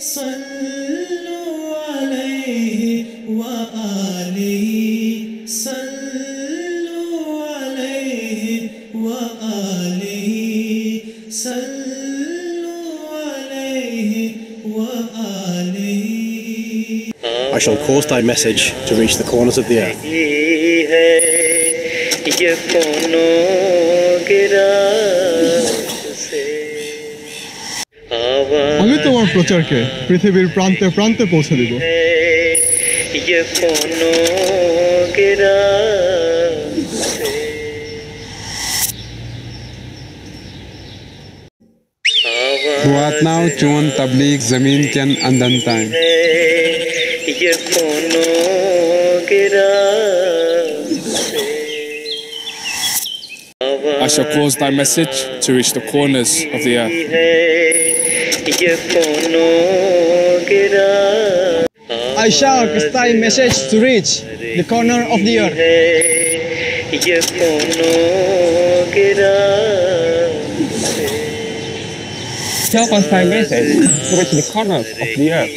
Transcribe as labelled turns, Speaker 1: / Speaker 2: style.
Speaker 1: सल्लु अलैहि व आलिहि सल्लु अलैहि व आलिहि सल्लु अलैहि व आलिहि. I shall cause thy message to reach the corners of the earth.
Speaker 2: আমি তোমার প্রচারকে পৃথিবীর প্রান্তে প্রান্তে পৌঁছে দিব.
Speaker 3: Wat nou chon tabligh zameen ken andan time.
Speaker 4: I shall cause thy message to reach the corners of the earth.
Speaker 2: I shall cause thy message to reach the corner of the earth.
Speaker 3: Shall cause thy message to reach the corners of the earth.